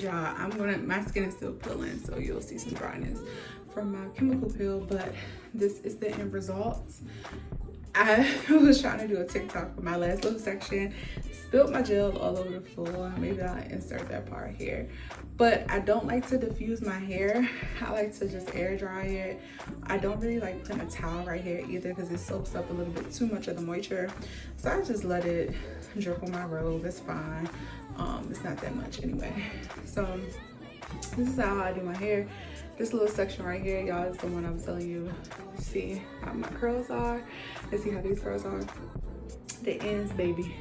y'all, my skin is still peeling, so you'll see some dryness from my chemical peel, but this is the end results. I was trying to do a TikTok for my last little section, spilled my gel all over the floor. Maybe I'll insert that part here, but I don't like to diffuse my hair. I like to just air dry it. I don't really like putting a towel right here either because it soaks up a little bit too much of the moisture, so I just let it drip on my robe. It's fine. It's not that much anyway. So this is how I do my hair. This little section right here, y'all, is the one I was telling you. See how my curls are, and see how these curls are. The ends, baby,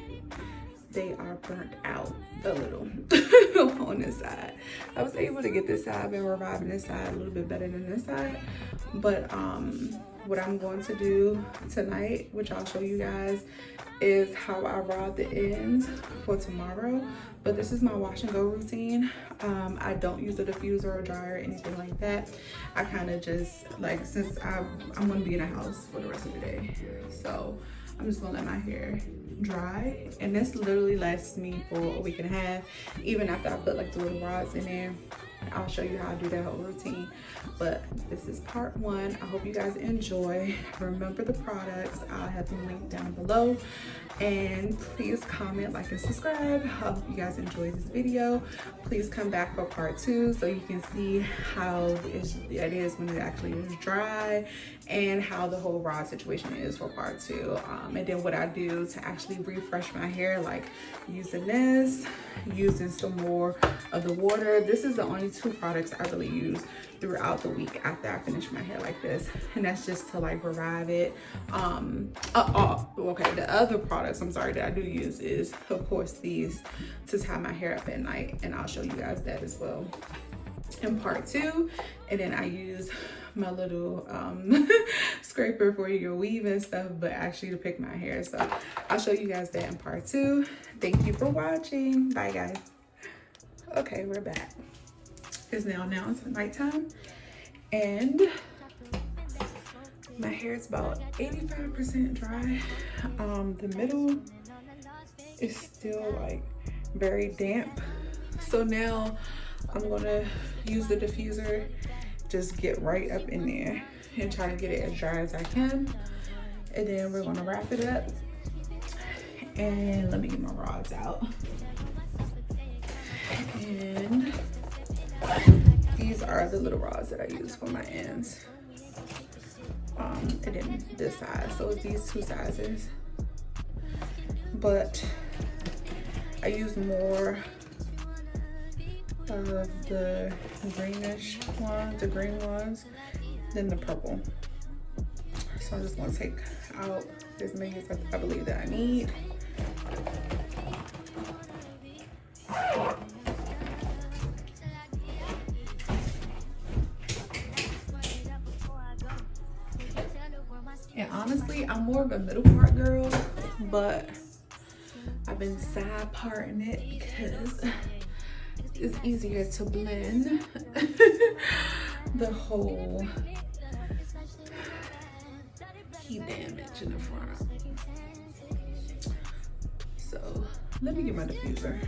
they are burnt out a little on this side. I was able to get this side. I've been reviving this side a little bit better than this side, but what I'm going to do tonight, which I'll show you guys, is how I rod the ends for tomorrow. But this is my wash and go routine. I don't use a diffuser or dryer or anything like that. I kind of just, like, since I'm gonna be in a house for the rest of the day, so I'm just gonna let my hair dry, and this literally lasts me for a week and a half, even after I put like the little rods in there. I'll show you how I do that whole routine, but this is part one. I hope you guys enjoy. Remember the products, I'll have them linked down below, and please comment, like, and subscribe. I hope you guys enjoyed this video. Please come back for part two so you can see how it is when it actually is dry, and how the whole rod situation is for part two. And then what I do to actually refresh my hair, like using this, using some more of the water. This is the only two products I really use throughout the week after I finish my hair like this, and that's just to like revive it. Okay, the other products, I'm sorry, that I do use is of course these to tie my hair up at night, and I'll show you guys that as well in part two. And then I use my little scraper for your weave and stuff, but actually to pick my hair. So I'll show you guys that in part two. Thank you for watching. Bye guys. Okay, we're back. It's now it's nighttime, and my hair is about 85% dry. The middle is still like very damp, so now I'm gonna use the diffuser, just get right up in there and try to get it as dry as I can, and then we're gonna wrap it up. And let me get my rods out. And these are the little rods that I use for my ends. And then this size, so it's these two sizes. But I use more of the greenish ones, the green ones, than the purple. So I'm just gonna take out as many as I believe that I need. And honestly, I'm more of a middle part girl, but I've been side parting it because it's easier to blend the whole heat damage in the front. So let me get my diffuser.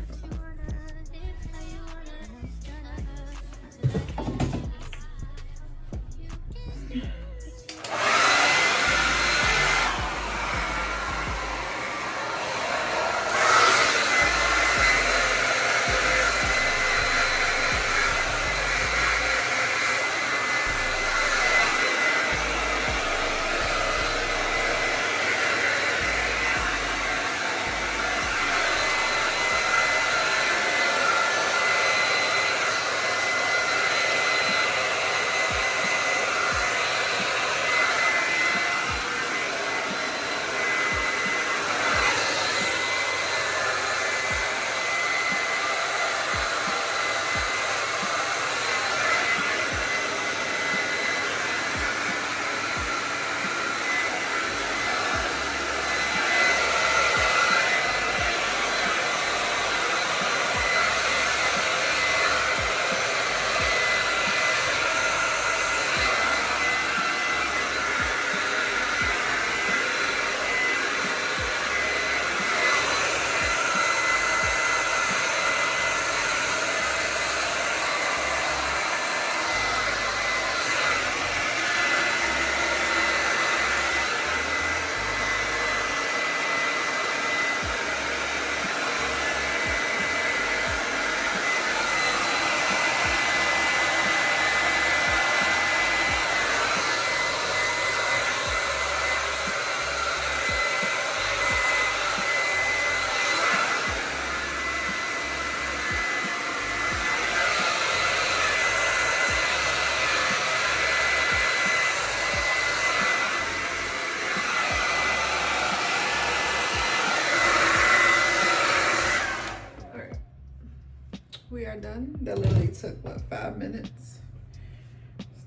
it's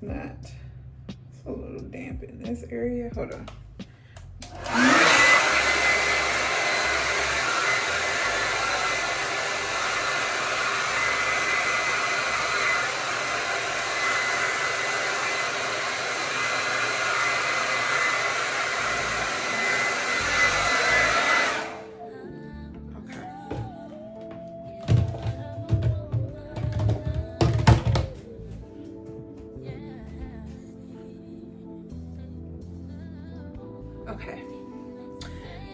not, it's a little damp in this area. Hold on. Okay,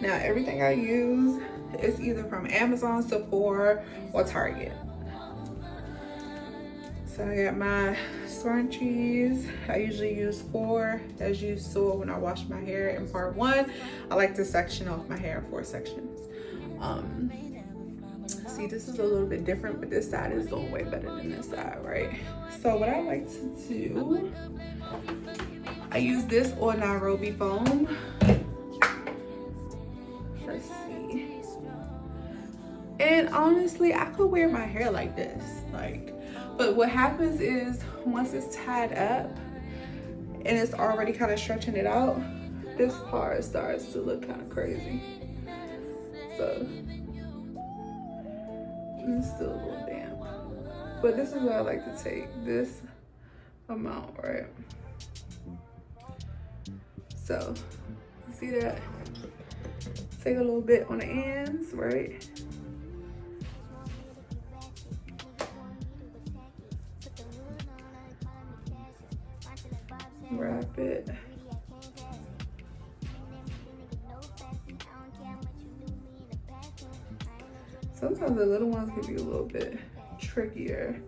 now everything I use is either from Amazon, Sephora, or Target. So I got my scrunchies. I usually use 4, as you saw when I washed my hair in part 1. I like to section off my hair in 4 sections. See, this is a little bit different, but this side is doing way better than this side, right? So what I like to do, I use this or Nairobi foam. Let's see. And honestly, I could wear my hair like this, but what happens is once it's tied up and it's already kind of stretching it out, this part starts to look kind of crazy. So it's still a little damp, but this is what I like to take, this amount, right? So you see that? Take a little bit on the ends, right? Wrap it. Sometimes the little ones can be a little bit trickier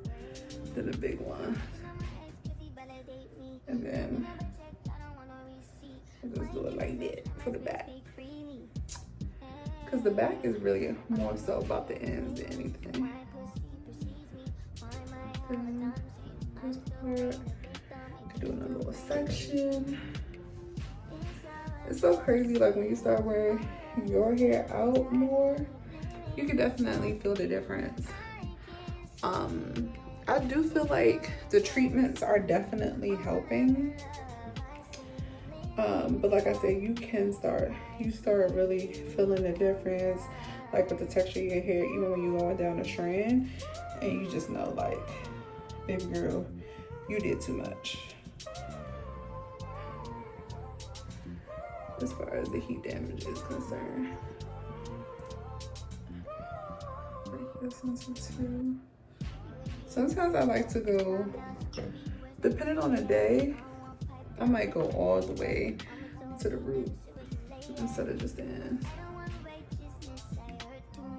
than the big ones. And then I just do it like that for the back. Because the back is really more so about the ends than anything. And this part, doing a little section. It's so crazy, like when you start wearing your hair out more, you can definitely feel the difference. I do feel like the treatments are definitely helping. But like I said, you start really feeling the difference, like with the texture of your hair, even when you're going down a strand, and you just know, like, baby girl, you did too much. As far as the heat damage is concerned. Sometimes I like to go, depending on the day, I might go all the way to the root instead of just the ends.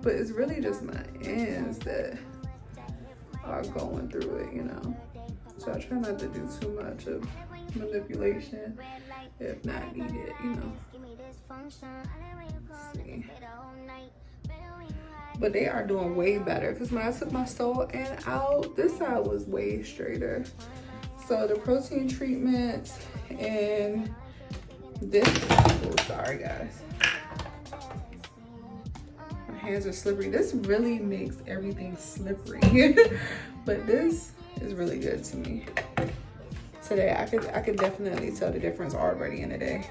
But it's really just my ends that are going through it, you know. So I try not to do too much of manipulation if not needed, you know. Let's see. But they are doing way better, because when I took my sole end out, this side was way straighter. So the protein treatments and this, oh, sorry guys, my hands are slippery. This really makes everything slippery. But this is really good to me. Today, I could definitely tell the difference already in a day.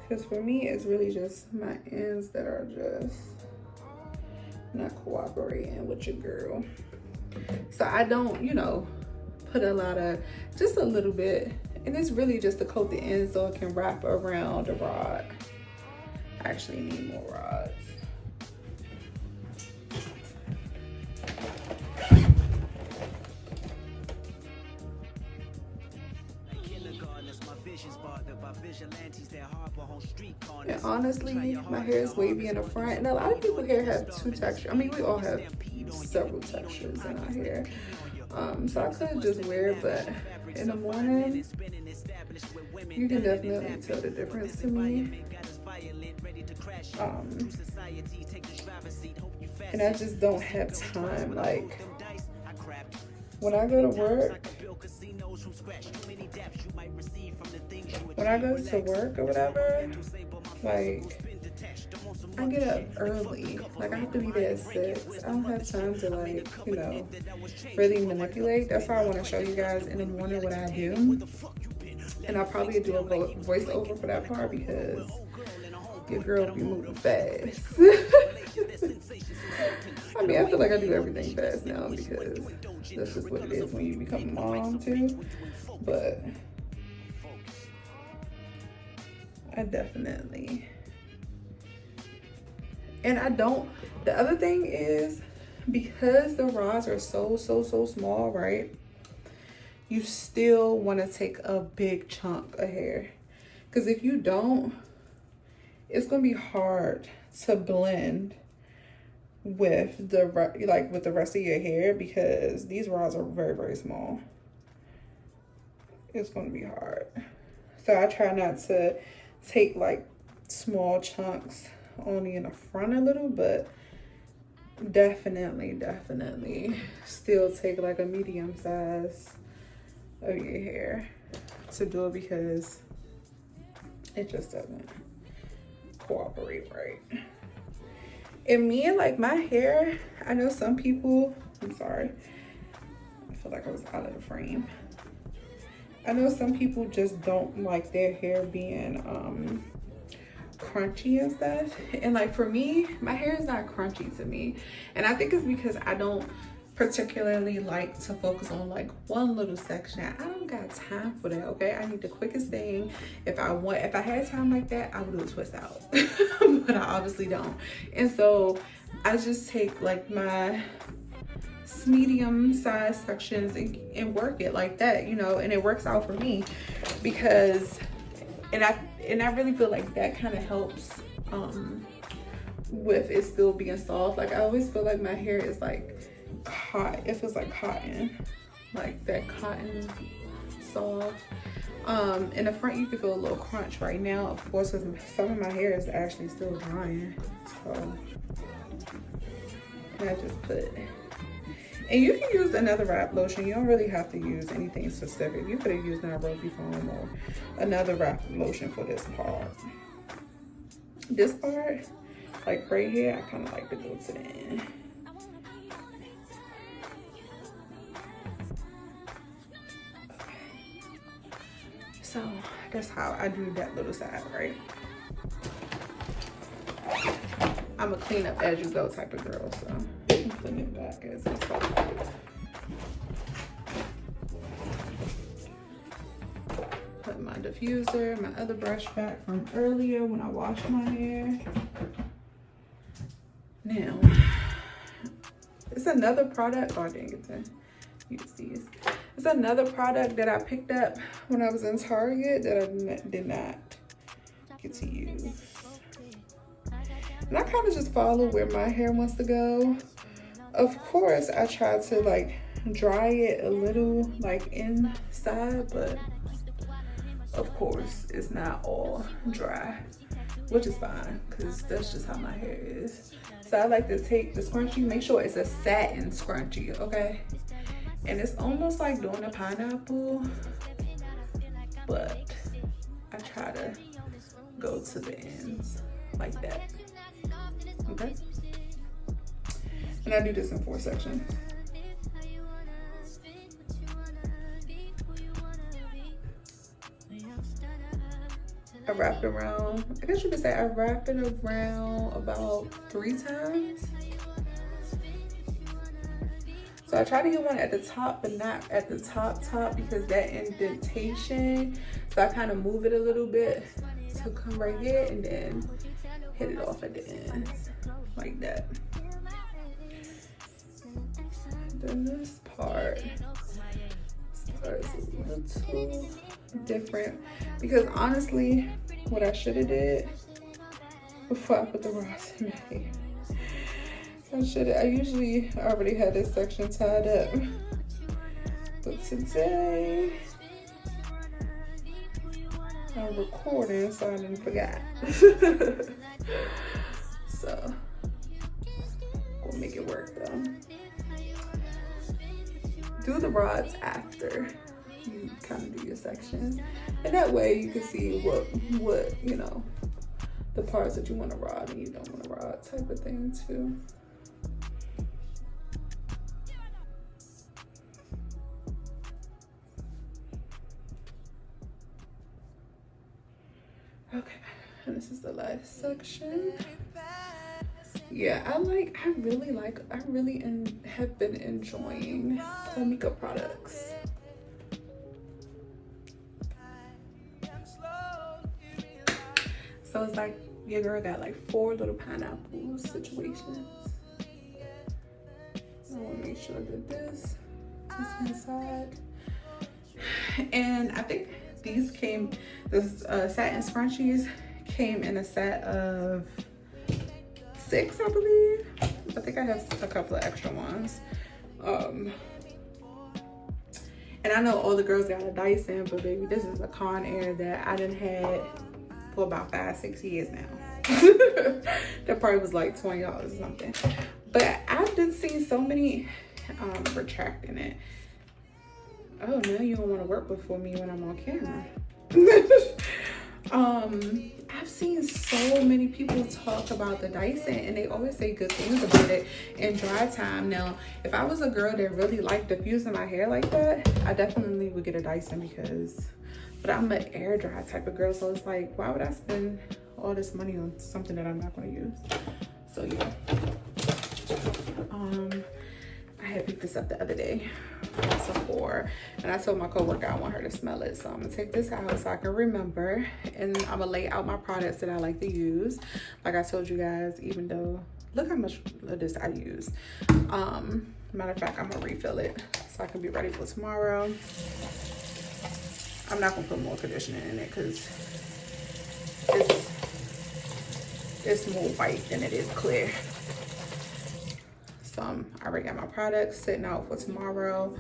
Because for me, it's really just my ends that are just not cooperating with your girl. So I don't, you know, put a lot of, just a little bit. And it's really just to coat the ends so it can wrap around the rod. I actually need more rods. And honestly, my hair is wavy in the front, and a lot of people here have two textures. I mean, we all have several textures in our hair. So I could just wear it, but in the morning, you can definitely tell the difference to me. and I just don't have time. Like, when I go to work, or whatever, like, I get up early. Like, I have to be there at 6. I don't have time to, like, you know, really manipulate. That's why I want to show you guys in the morning what I do. And I'll probably do a voiceover for that part because your girl be moving fast. I mean, I feel like I do everything fast now because that's just what it is when you become a mom too. But I definitely, and I don't, the other thing is, because the rods are so small, right? You still want to take a big chunk of hair, because if you don't, it's gonna be hard to blend with the rest of your hair, because these rods are very small. It's gonna be hard. So I try not to take like small chunks, only in the front a little, but definitely still take like a medium size of your hair to do it, because it just doesn't cooperate right. And me, like my hair, I know some people, I'm sorry, I feel like I was out of the frame. I know some people just don't like their hair being crunchy and stuff. And like for me, my hair is not crunchy to me. And I think it's because I don't particularly like to focus on like one little section. I don't got time for that, okay? I need the quickest thing. If I had time like that, I would do a twist out. But I obviously don't. And so I just take like my medium size sections and work it like that, you know, and it works out for me because and I really feel like that kind of helps with it still being soft. Like I always feel like my hair is like cotton. It feels like cotton, like that cotton soft. In the front you can feel a little crunch right now, of course, because some of my hair is actually still drying. So I just put, and you can use another wrap lotion. You don't really have to use anything specific. You could have used Nairobi foam or another wrap lotion for this part. This part, like right here, I kind of like to go to the end. So that's how I do that little side, right? I'm a clean up as you go type of girl, so I'm putting it back as it's possible. Put my diffuser, my other brush back from earlier when I washed my hair. Now, it's another product. Oh, I didn't get to use these. It's another product that I picked up when I was in Target that I did not get to use. And I kind of just follow where my hair wants to go. Of course, I try to like dry it a little like inside, but of course it's not all dry, which is fine because that's just how my hair is. So I like to take the scrunchie, make sure it's a satin scrunchie, okay? And it's almost like doing a pineapple, but I try to go to the ends like that. Okay, and I do this in 4 sections. I wrap it around, I guess you could say I wrap it around about 3 times. So I try to get one at the top, but not at the top because that indentation. So I kind of move it a little bit to come right here and then hit it off at the ends like that. Then this part is a little different because honestly, what I should have did before I put the rods in my hair, I usually already had this section tied up, but today I'm recording, so I didn't forget. So, make it work though. Do the rods after you kind of do your sections, and that way you can see what you know, the parts that you want to rod and you don't want to rod type of thing too. Okay, and this is the last section. Yeah, I really have been enjoying Amika products. So it's like your girl got like 4 little pineapple situations. I want to make sure that this is inside. And I think these came, this satin scrunchies came in a set of 6, I believe. I think I have a couple of extra ones. And I know all the girls got a Dyson, but baby, this is a Conair that I done had for about 5-6 years now. That probably was like $20 or something. But I've been seeing so many retracting it. Oh, no, you don't want to work before me when I'm on camera. I've seen so many people talk about the Dyson, and they always say good things about it in dry time. Now, if I was a girl that really liked diffusing my hair like that, I definitely would get a Dyson but I'm an air dry type of girl, so it's like, why would I spend all this money on something that I'm not going to use? So yeah, I had picked this up the other day from Sephora, and I told my coworker I want her to smell it, so I'm gonna take this out so I can remember, and I'm gonna lay out my products that I like to use. Like I told you guys, even though, look how much of this I use. Matter of fact, I'm gonna refill it so I can be ready for tomorrow. I'm not gonna put more conditioner in it because it's more white than it is clear. So I already got my products sitting out for tomorrow,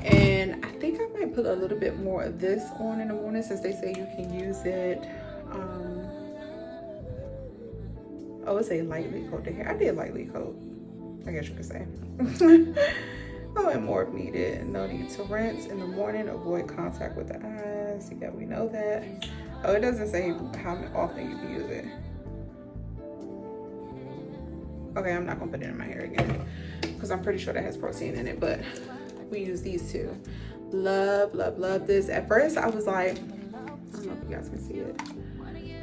and I think I might put a little bit more of this on in the morning, since they say you can use it. Oh, it's a lightly coat the hair. I did lightly coat, I guess you could say. Oh, and more if needed. No need to rinse in the morning. Avoid contact with the eyes. Yeah, we know that. Oh, it doesn't say how often you can use it. Okay, I'm not gonna put it in my hair again because I'm pretty sure that has protein in it, but we use these two. Love, love, love this. At first I was like, I don't know if you guys can see it.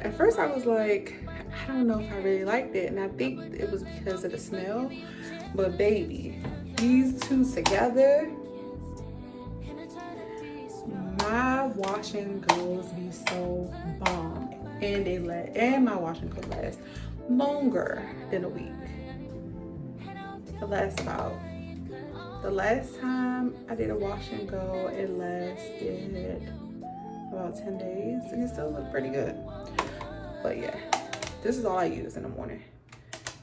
At first I was like, I don't know if I really liked it, and I think it was because of the smell, but baby, these two together, my wash and goes be so bomb, and my wash and go last longer than a week. It lasts about, the last time I did a wash and go, it lasted about 10 days, and it still looked pretty good. But yeah, this is all I use in the morning,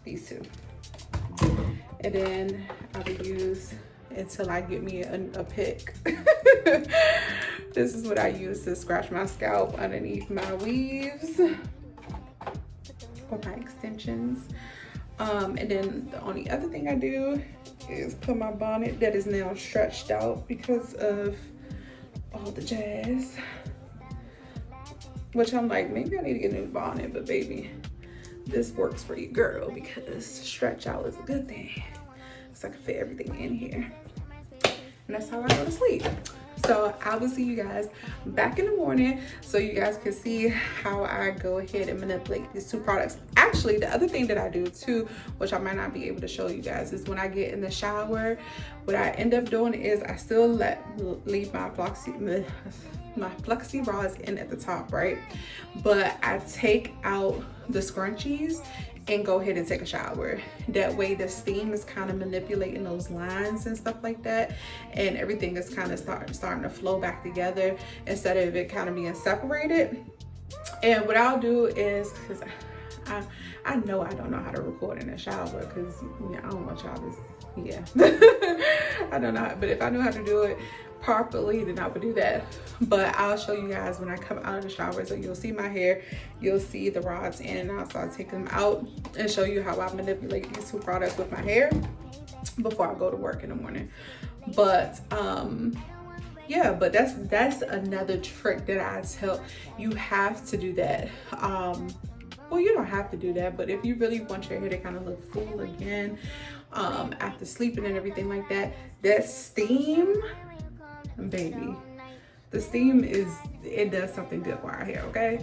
these two. And then I will use until I get me a pick. This is what I use to scratch my scalp underneath my weaves or my extensions. And then the only other thing I do is put my bonnet that is now stretched out because of all the jazz. Which I'm like, maybe I need to get a new bonnet, but baby, this works for you, girl, because stretch out is a good thing. So I can fit everything in here. And that's how I go to sleep. So I will see you guys back in the morning so you guys can see how I go ahead and manipulate these two products. Actually, the other thing that I do too, which I might not be able to show you guys, is when I get in the shower, what I end up doing is I still leave my flexi rods in at the top, right? But I take out the scrunchies and go ahead and take a shower. That way the steam is kind of manipulating those lines and stuff like that, and everything is kind of starting to flow back together instead of it kind of being separated. And what I'll do is, because I know I don't know how to record in the shower, because I don't want y'all to, I don't know, but if I knew how to do it properly, then I would do that. But I'll show you guys when I come out of the shower, so you'll see my hair, you'll see the rods in and out, so I'll take them out and show you how I manipulate these two products with my hair. before I go to work in the morning. But yeah, but that's another trick that I tell you. Have to do that. Well, you don't have to do that, but if you really want your hair to kind of look full again, after sleeping and everything like that, that steam, baby, the steam it does something good for our hair, okay?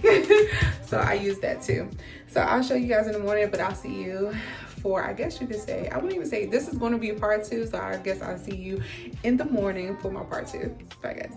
So I use that too. So I'll show you guys in the morning, but I'll see you for, I guess you could say, I wouldn't even say this is going to be a part 2, so I guess I'll see you in the morning for my part 2. Bye guys.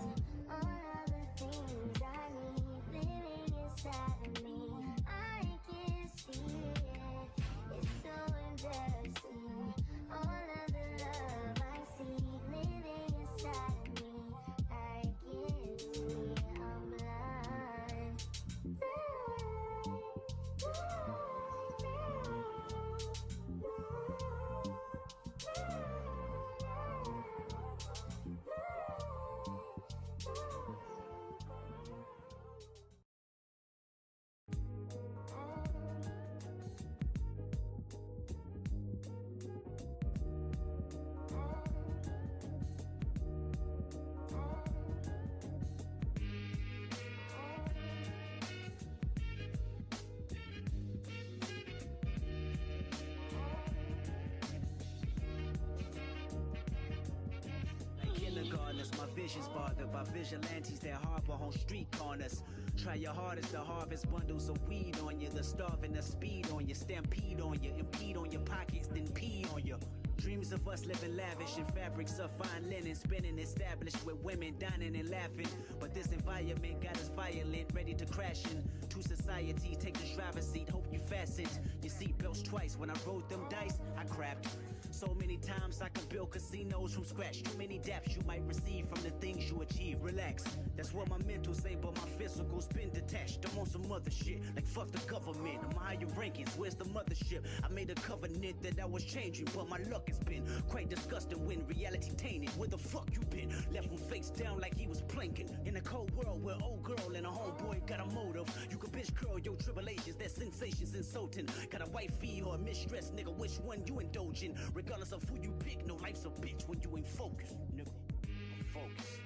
My vision's bothered by vigilantes that harbor on street corners. Try your hardest to harvest bundles of weed on you. The starving, the speed on you, stampede on you, impede on your pockets, then pee on you. Dreams of us living lavish in fabrics of fine linen, spinning established with women dining and laughing. But this environment got us violent, ready to crash into society. Take the driver's seat, hope you fastened your seatbelts twice. When I rolled them dice, I crapped. So many times I could build casinos from scratch. Too many daps you might receive from the things you achieve. Relax, that's what my mental say, but my physical's been detached. I'm on some other shit, like fuck the government. I'm higher rankings, where's the mothership? I made a covenant that I was changing, but my luck has been quite disgusting when reality tainted. Where the fuck you been? Left him face down like he was planking. In a cold world where old girl and a homeboy got a motive. You could bitch curl your tribulations, that sensation's insulting. Got a wifey or a mistress, nigga, which one you indulging? Regardless of who you pick, no life's a bitch when you ain't focused, nigga. I'm focused.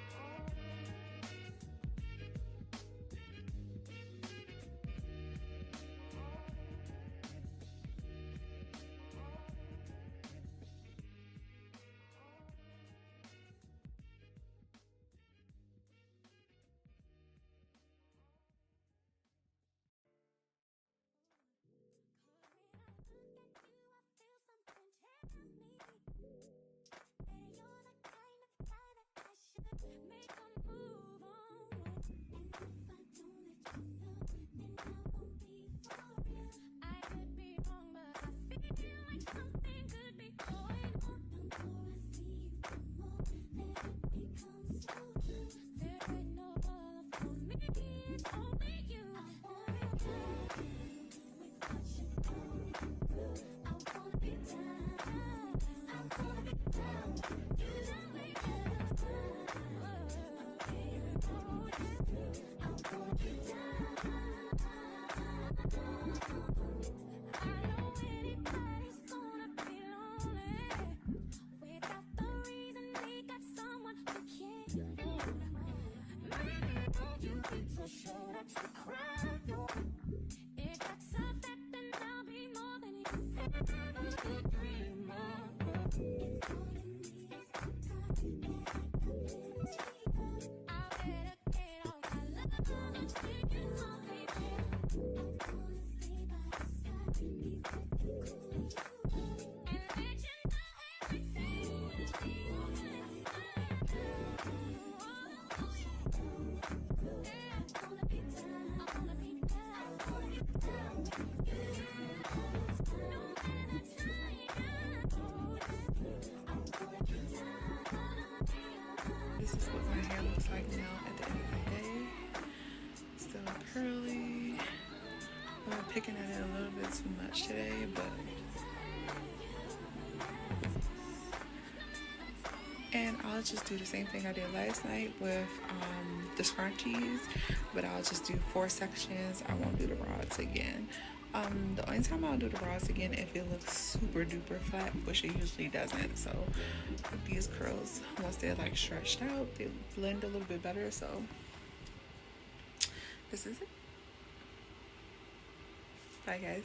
This is what my hair looks like now at the end of the day. Still curly. I'm picking at it a little bit too much today, but and I'll just do the same thing I did last night with the scrunchies, but I'll just do 4 sections. I won't do the rods again. The only time I'll do the brows again if it looks super duper flat, which it usually doesn't. So with these curls, once they're like stretched out, they blend a little bit better. So this is it. Bye guys.